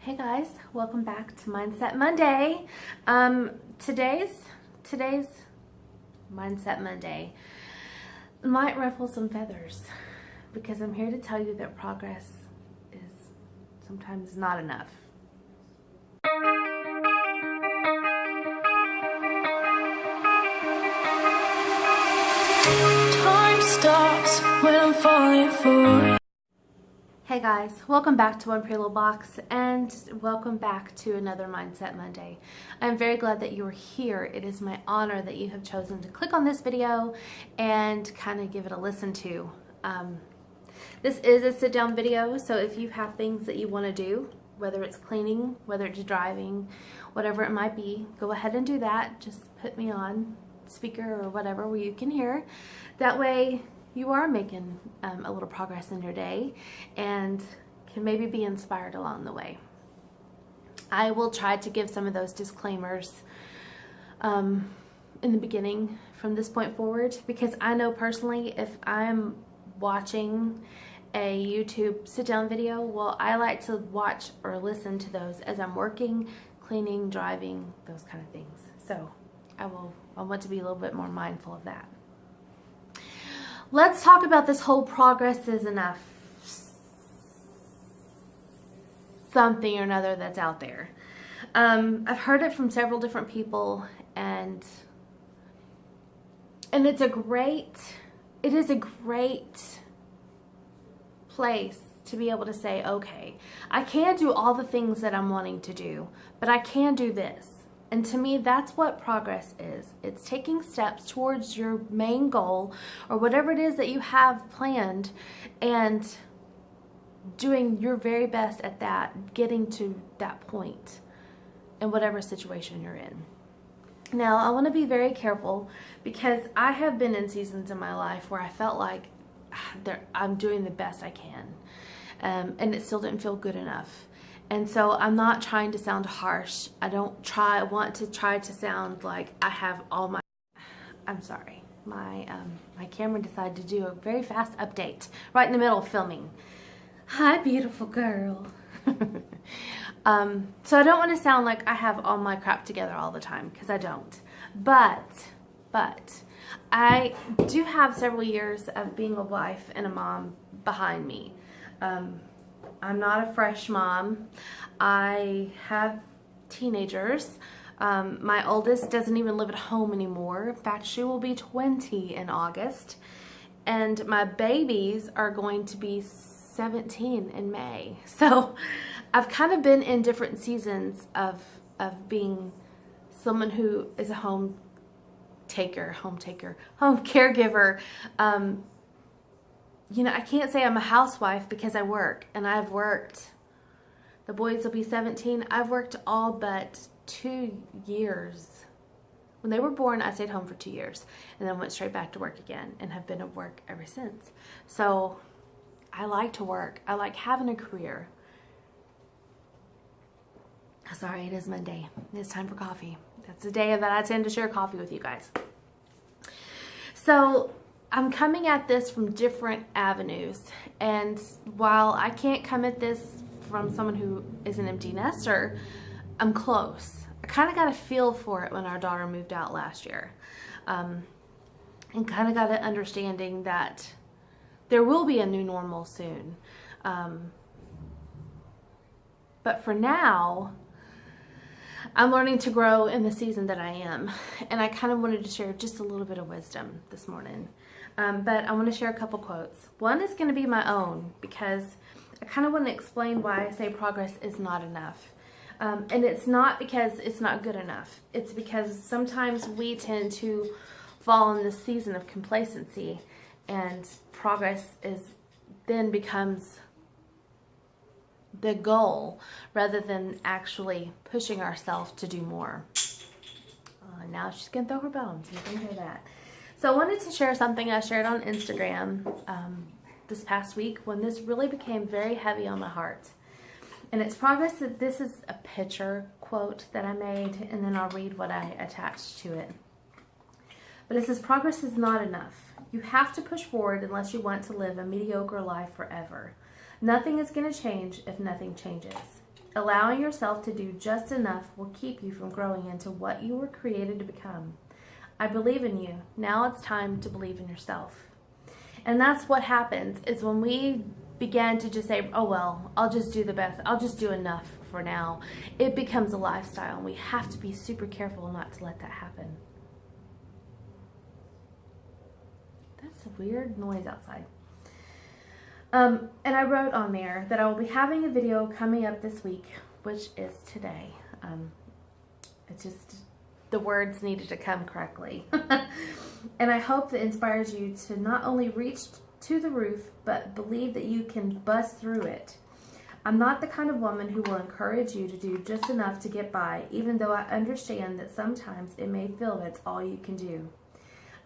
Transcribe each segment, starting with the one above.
Hey guys, welcome back to Mindset Monday. Today's Mindset Monday might ruffle some feathers because I'm here to tell you that progress is sometimes not enough. Time stops when I'm falling for. Hey guys, welcome back to One Pretty Little Box and welcome back to another Mindset Monday. I'm very glad that you are here. It is my honor that you have chosen to click on this video and kind of give it a listen to. This is a sit down video, so if you have things that you want to do, whether it's cleaning, whether it's driving, whatever it might be, go ahead and do that. Just put me on speaker or whatever where you can hear. That way you are making a little progress in your day and can maybe be inspired along the way. I will try to give some of those disclaimers in the beginning from this point forward, because I know personally if I'm watching a YouTube sit-down video, well, I like to watch or listen to those as I'm working, cleaning, driving, those kind of things. So I want to be a little bit more mindful of that. Let's talk about this whole progress is enough something or another that's out there. I've heard it from several different people, and it is a great place to be able to say, okay, I can't do all the things that I'm wanting to do, but I can do this. And to me, that's what progress is. It's taking steps towards your main goal or whatever it is that you have planned and doing your very best at that, getting to that point in whatever situation you're in. Now, I want to be very careful because I have been in seasons in my life where I felt like I'm doing the best I can, and it still didn't feel good enough. And so I'm not trying to sound harsh. I want to try to sound like I have all my, I'm sorry. My camera decided to do a very fast update right in the middle of filming. Hi, beautiful girl. So I don't want to sound like I have all my crap together all the time, because I don't. But I do have several years of being a wife and a mom behind me. I'm not a fresh mom. I have teenagers. My oldest doesn't even live at home anymore. In fact, she will be 20 in August. And my babies are going to be 17 in May. So I've kind of been in different seasons of being someone who is a home caregiver. You know, I can't say I'm a housewife because I work, and I've worked, the boys will be 17, I've worked all but 2 years. When they were born, I stayed home for 2 years, and then went straight back to work again, and have been at work ever since. So, I like to work. I like having a career. Sorry, it is Monday. It's time for coffee. That's the day that I tend to share coffee with you guys. So, I'm coming at this from different avenues, and while I can't come at this from someone who is an empty nester, I'm close. I kind of got a feel for it when our daughter moved out last year, and kind of got an understanding that there will be a new normal soon. But for now, I'm learning to grow in the season that I am, and I kind of wanted to share just a little bit of wisdom this morning. But I want to share a couple quotes. One is going to be my own, because I kind of want to explain why I say progress is not enough. And it's not because it's not good enough. It's because sometimes we tend to fall in this season of complacency, and progress then becomes the goal rather than actually pushing ourselves to do more. Now she's going to throw her bones. You can hear that. So I wanted to share something I shared on Instagram this past week when this really became very heavy on my heart. And it's progress. This is a picture quote that I made, and then I'll read what I attached to it. But it says, progress is not enough. You have to push forward unless you want to live a mediocre life forever. Nothing is going to change if nothing changes. Allowing yourself to do just enough will keep you from growing into what you were created to become. I believe in you. Now it's time to believe in yourself. And that's what happens is when we begin to just say, oh, well, I'll just do the best. I'll just do enough for now. It becomes a lifestyle, and we have to be super careful not to let that happen. That's a weird noise outside. And I wrote on there that I will be having a video coming up this week, which is today. It just, the words needed to come correctly. And I hope that inspires you to not only reach to the roof, but believe that you can bust through it. I'm not the kind of woman who will encourage you to do just enough to get by, even though I understand that sometimes it may feel that's all you can do.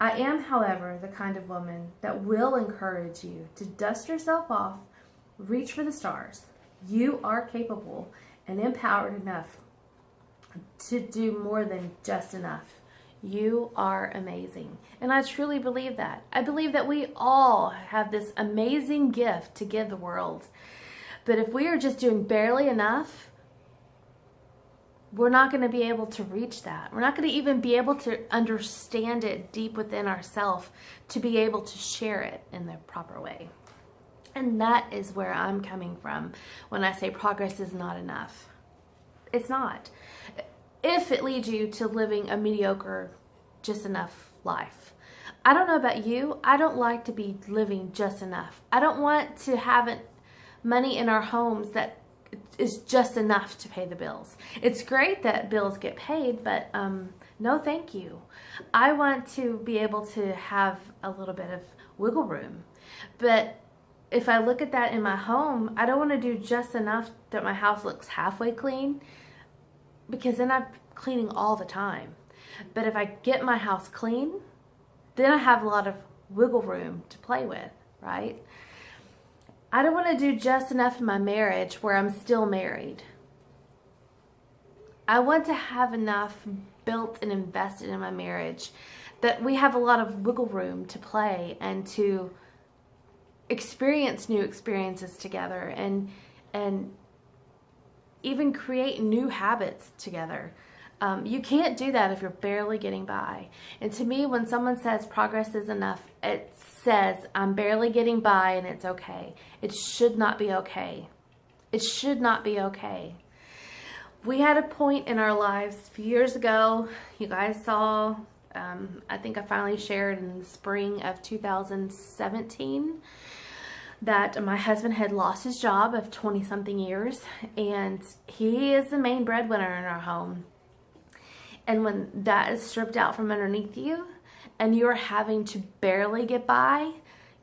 I am, however, the kind of woman that will encourage you to dust yourself off, reach for the stars. You are capable and empowered enough to do more than just enough. You are amazing. And I truly believe that. I believe that we all have this amazing gift to give the world. But if we are just doing barely enough, we're not going to be able to reach that. We're not going to even be able to understand it deep within ourselves to be able to share it in the proper way. And that is where I'm coming from when I say progress is not enough. It's not. If it leads you to living a mediocre, just enough life. I don't know about you. I don't like to be living just enough. I don't want to have money in our homes that is just enough to pay the bills. It's great that bills get paid, but no thank you. I want to be able to have a little bit of wiggle room. But if I look at that in my home, I don't want to do just enough that my house looks halfway clean, because then I'm cleaning all the time. But if I get my house clean, then I have a lot of wiggle room to play with, right? I don't want to do just enough in my marriage where I'm still married. I want to have enough built and invested in my marriage that we have a lot of wiggle room to play and to experience new experiences together and even create new habits together. You can't do that if you're barely getting by. And to me, when someone says progress is enough, it says I'm barely getting by and it's okay. It should not be okay. It should not be okay. We had a point in our lives a few years ago. You guys saw, I think I finally shared in the spring of 2017 that my husband had lost his job of 20-something years, and he is the main breadwinner in our home. And when that is stripped out from underneath you and you're having to barely get by,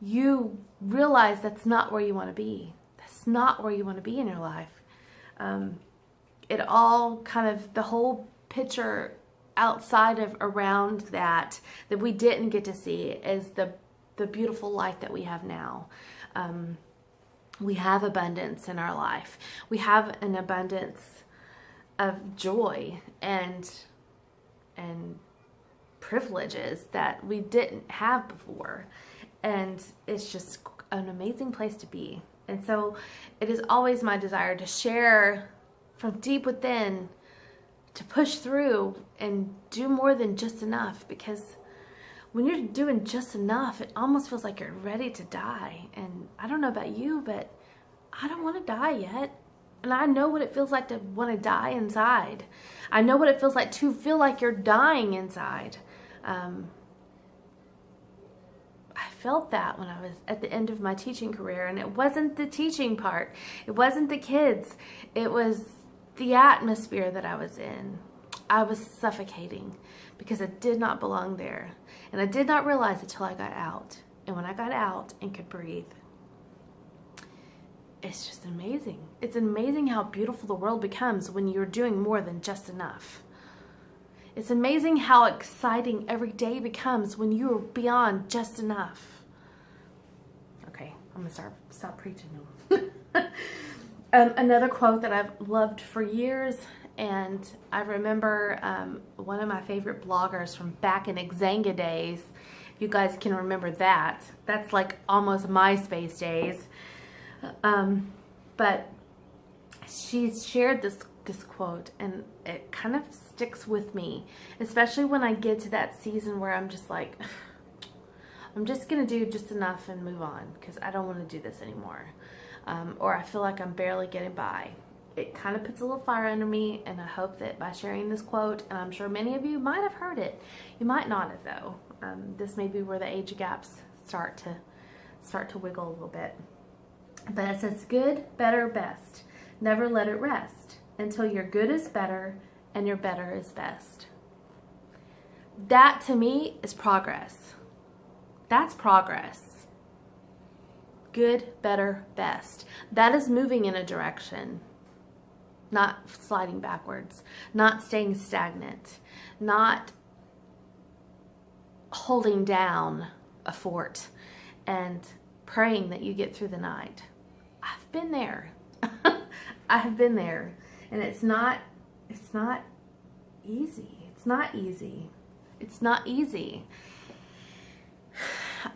you realize that's not where you want to be. That's not where you want to be in your life. It all kind of, the whole picture outside of around that we didn't get to see is the beautiful life that we have now. We have abundance in our life. We have an abundance of joy and privileges that we didn't have before. And it's just an amazing place to be. And so it is always my desire to share from deep within, to push through and do more than just enough, because when you're doing just enough, it almost feels like you're ready to die. And I don't know about you, but I don't want to die yet. And I know what it feels like to want to die inside. I know what it feels like to feel like you're dying inside. I felt that when I was at the end of my teaching career, and it wasn't the teaching part. It wasn't the kids. It was the atmosphere that I was in. I was suffocating because I did not belong there. And I did not realize it till I got out. And when I got out and could breathe, it's just amazing. It's amazing how beautiful the world becomes when you're doing more than just enough. It's amazing how exciting every day becomes when you're beyond just enough. Okay, I'm gonna stop preaching now. Another quote that I've loved for years, and I remember one of my favorite bloggers from back in Xanga days. You guys can remember that. That's like almost MySpace days. But she's shared this quote, and it kind of sticks with me, especially when I get to that season where I'm just like, I'm just gonna do just enough and move on because I don't want to do this anymore, or I feel like I'm barely getting by. It kind of puts a little fire under me, and I hope that by sharing this quote, and I'm sure many of you might have heard it, you might not have though. This may be where the age gaps start to wiggle a little bit. But it says, good, better, best. Never let it rest until your good is better and your better is best. That to me is progress. That's progress. Good, better, best. That is moving in a direction, not sliding backwards, not staying stagnant, not holding down a fort and praying that you get through the night. I've been there. I have been there, and it's not easy. It's not easy. It's not easy.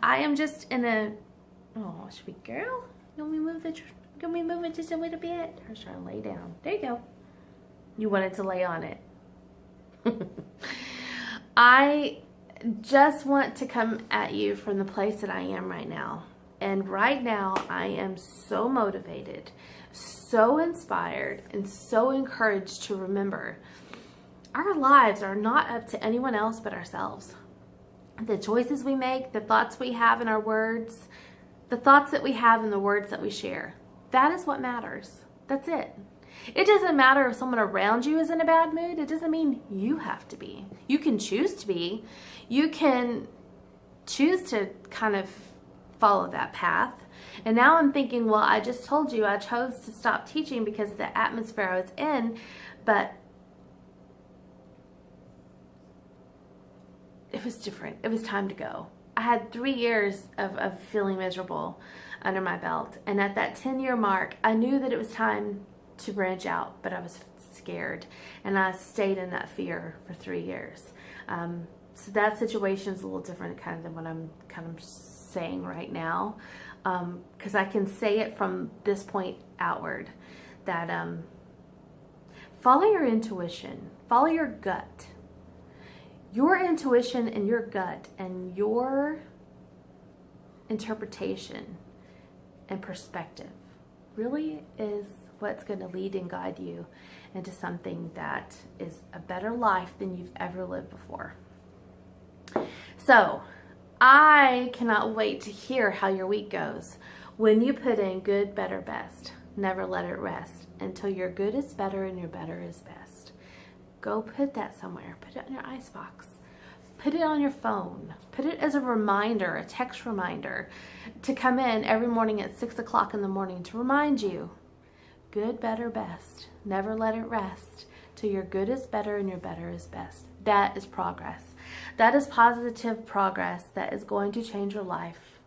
I am just in a, oh, sweet girl. Can we move it just a little bit? I was trying to lay down. There you go. You wanted to lay on it. I just want to come at you from the place that I am right now. And right now I am so motivated, so inspired, and so encouraged to remember our lives are not up to anyone else but ourselves. The choices we make, the thoughts we have in our words, the thoughts that we have in the words that we share, that is what matters. That's it. It doesn't matter if someone around you is in a bad mood. It doesn't mean you have to be. You can choose to be. You can choose to kind of follow that path. And now I'm thinking, well, I just told you I chose to stop teaching because of the atmosphere I was in, but it was different. It was time to go. I had 3 years of feeling miserable under my belt. And at that 10-year mark, I knew that it was time to branch out, but I was scared. And I stayed in that fear for 3 years. So that situation is a little different kind of than what I'm kind of saying right now. Because I can say it from this point outward that follow your intuition, follow your gut. Your intuition and your gut and your interpretation and perspective really is what's going to lead and guide you into something that is a better life than you've ever lived before. So I cannot wait to hear how your week goes when you put in good, better, best. Never let it rest until your good is better and your better is best. Go put that somewhere. Put it in your icebox. Put it on your phone. Put it as a reminder, a text reminder, to come in every morning at 6 o'clock in the morning to remind you. Good, better, best. Never let it rest till your good is better and your better is best. That is progress. That is positive progress that is going to change your life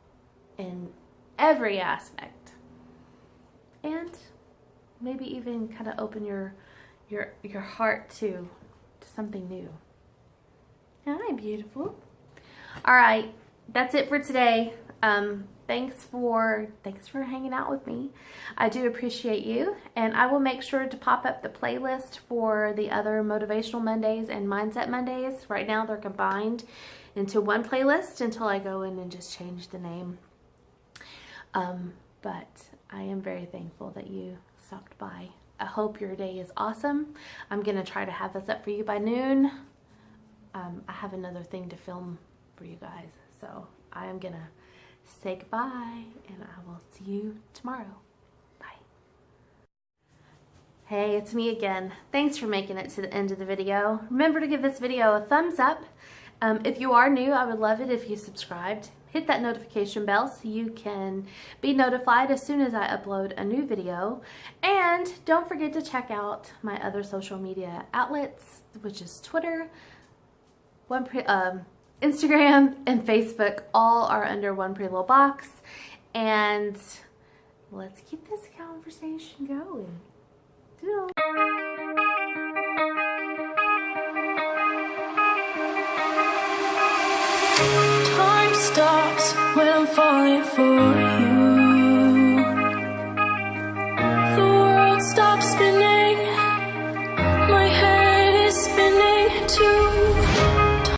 in every aspect. And maybe even kind of open your heart to something new. Hi, beautiful. All right, that's it for today. Thanks for hanging out with me. I do appreciate you, and I will make sure to pop up the playlist for the other Motivational Mondays and Mindset Mondays. Right now they're combined into one playlist until I go in and just change the name. But I am very thankful that you stopped by. I hope your day is awesome. I'm gonna try to have this up for you by noon. I have another thing to film for you guys, so I am gonna say goodbye, and I will see you tomorrow. Bye. Hey, it's me again. Thanks for making it to the end of the video. Remember to give this video a thumbs up. If you are new, I would love it if you subscribed. Hit that notification bell so you can be notified as soon as I upload a new video. And don't forget to check out my other social media outlets, which is Twitter, Instagram, and Facebook. All are under One Pretty Little Box. And let's keep this conversation going.